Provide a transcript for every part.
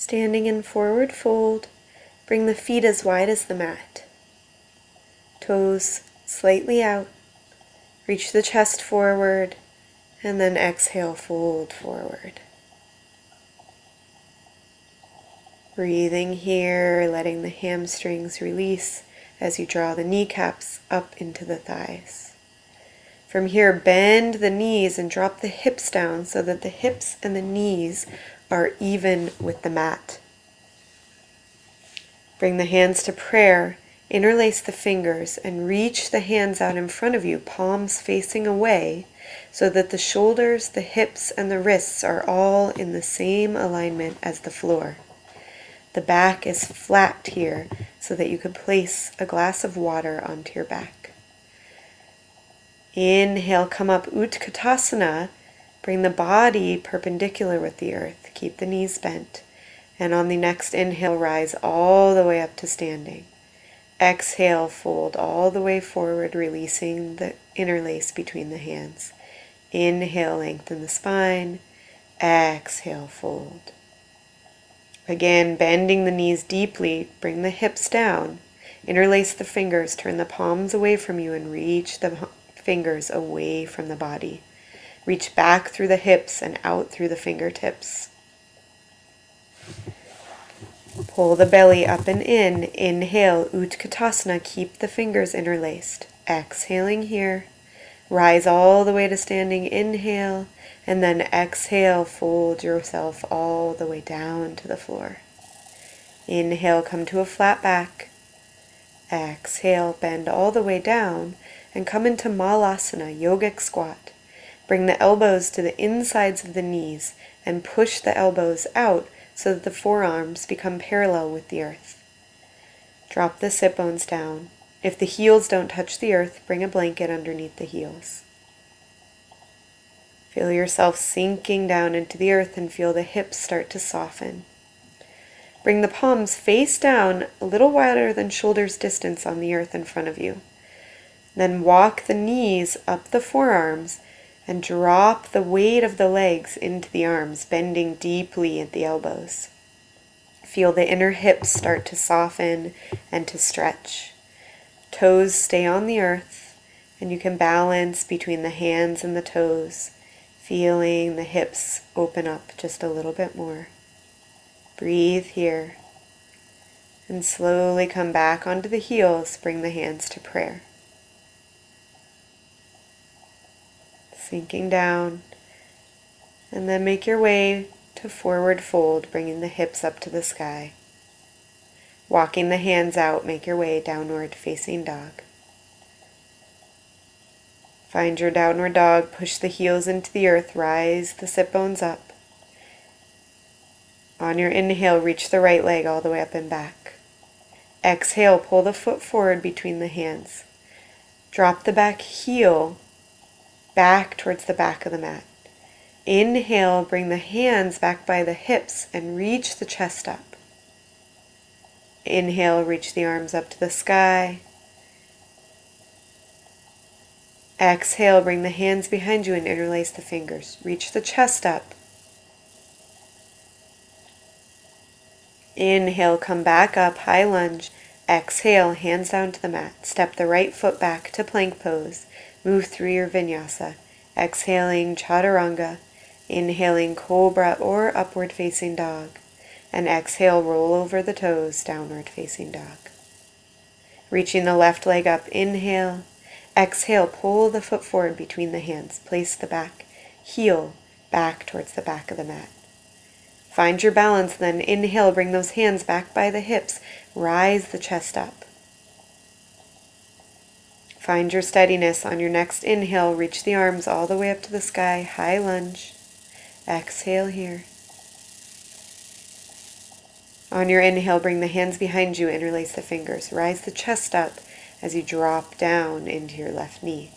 Standing in forward fold, bring the feet as wide as the mat. Toes slightly out. Reach the chest forward, and then exhale, fold forward. Breathing here, letting the hamstrings release as you draw the kneecaps up into the thighs. From here, bend the knees and drop the hips down so that the hips and the knees are even with the mat. Bring the hands to prayer, interlace the fingers, and reach the hands out in front of you, palms facing away, so that the shoulders, the hips, and the wrists are all in the same alignment as the floor. The back is flat here so that you can place a glass of water onto your back. Inhale, come up, Utkatasana. Bring the body perpendicular with the earth. Keep the knees bent. And on the next inhale, rise all the way up to standing. Exhale, fold all the way forward, releasing the interlace between the hands. Inhale, lengthen the spine. Exhale, fold. Again, bending the knees deeply, bring the hips down. Interlace the fingers, turn the palms away from you and reach the fingers away from the body. Reach back through the hips and out through the fingertips. Pull the belly up and in. Inhale, Utkatasana, keep the fingers interlaced. Exhaling here. Rise all the way to standing. Inhale, and then exhale, fold yourself all the way down to the floor. Inhale, come to a flat back. Exhale, bend all the way down and come into Malasana, yogic squat. Bring the elbows to the insides of the knees and push the elbows out so that the forearms become parallel with the earth. Drop the sit bones down. If the heels don't touch the earth, bring a blanket underneath the heels. Feel yourself sinking down into the earth and feel the hips start to soften. Bring the palms face down, a little wider than shoulders distance on the earth in front of you. Then walk the knees up the forearms and drop the weight of the legs into the arms, bending deeply at the elbows. Feel the inner hips start to soften and to stretch. Toes stay on the earth, and you can balance between the hands and the toes, feeling the hips open up just a little bit more. Breathe here, and slowly come back onto the heels, bring the hands to prayer. Sinking down, and then make your way to forward fold, bringing the hips up to the sky. Walking the hands out, make your way downward facing dog. Find your downward dog, push the heels into the earth, rise the sit bones up. On your inhale, reach the right leg all the way up and back. Exhale, pull the foot forward between the hands. Drop the back heel back towards the back of the mat. Inhale, bring the hands back by the hips and reach the chest up. Inhale, reach the arms up to the sky. Exhale, bring the hands behind you and interlace the fingers. Reach the chest up. Inhale, come back up, high lunge. Exhale, hands down to the mat. Step the right foot back to plank pose. Move through your vinyasa. Exhaling, chaturanga. Inhaling, cobra or upward facing dog. And exhale, roll over the toes, downward facing dog. Reaching the left leg up, inhale. Exhale, pull the foot forward between the hands. Place the back heel back towards the back of the mat. Find your balance, then inhale, bring those hands back by the hips. Rise the chest up. Find your steadiness. On your next inhale, reach the arms all the way up to the sky, high lunge. Exhale here. On your inhale, bring the hands behind you, interlace the fingers. Rise the chest up as you drop down into your left knee.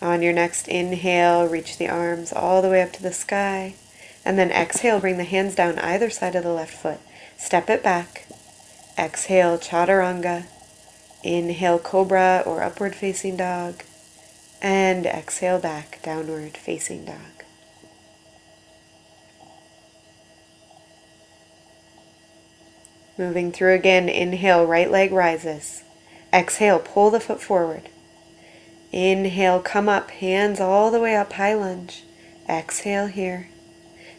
On your next inhale, reach the arms all the way up to the sky. And then exhale, bring the hands down either side of the left foot. Step it back. Exhale, chaturanga. Inhale, cobra or upward facing dog. And exhale back, downward facing dog. Moving through again, inhale, right leg rises. Exhale, pull the foot forward. Inhale, come up, hands all the way up, high lunge. Exhale here.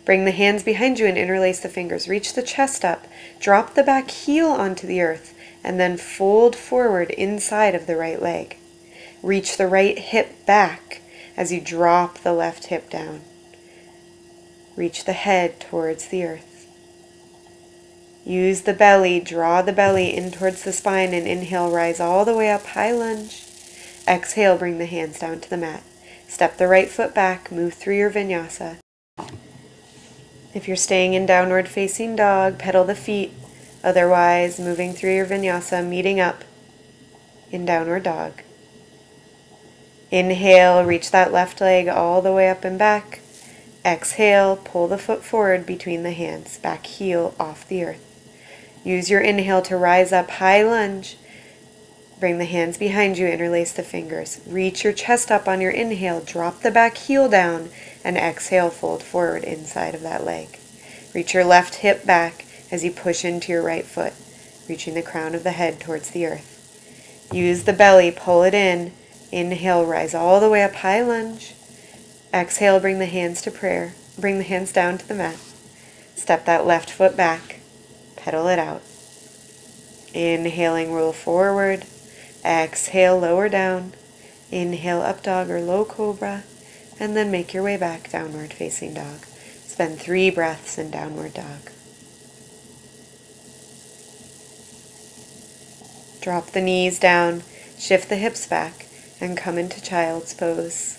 Bring the hands behind you and interlace the fingers. Reach the chest up. Drop the back heel onto the earth and then fold forward inside of the right leg. Reach the right hip back as you drop the left hip down. Reach the head towards the earth. Use the belly, draw the belly in towards the spine, and inhale, rise all the way up, high lunge. Exhale, bring the hands down to the mat. Step the right foot back, move through your vinyasa. If you're staying in downward facing dog, pedal the feet. Otherwise, moving through your vinyasa, meeting up in downward dog. Inhale, reach that left leg all the way up and back. Exhale, pull the foot forward between the hands, back heel off the earth. Use your inhale to rise up, high lunge. Bring the hands behind you, interlace the fingers. Reach your chest up on your inhale, drop the back heel down, and exhale, fold forward inside of that leg. Reach your left hip back as you push into your right foot, reaching the crown of the head towards the earth. Use the belly, pull it in. Inhale, rise all the way up, high lunge. Exhale, bring the hands to prayer. Bring the hands down to the mat. Step that left foot back. Pedal it out. Inhaling, roll forward. Exhale, lower down. Inhale, up dog or low cobra. And then make your way back, downward facing dog. Spend 3 breaths in downward dog. Drop the knees down, shift the hips back, and come into child's pose.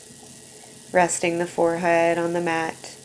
Resting the forehead on the mat,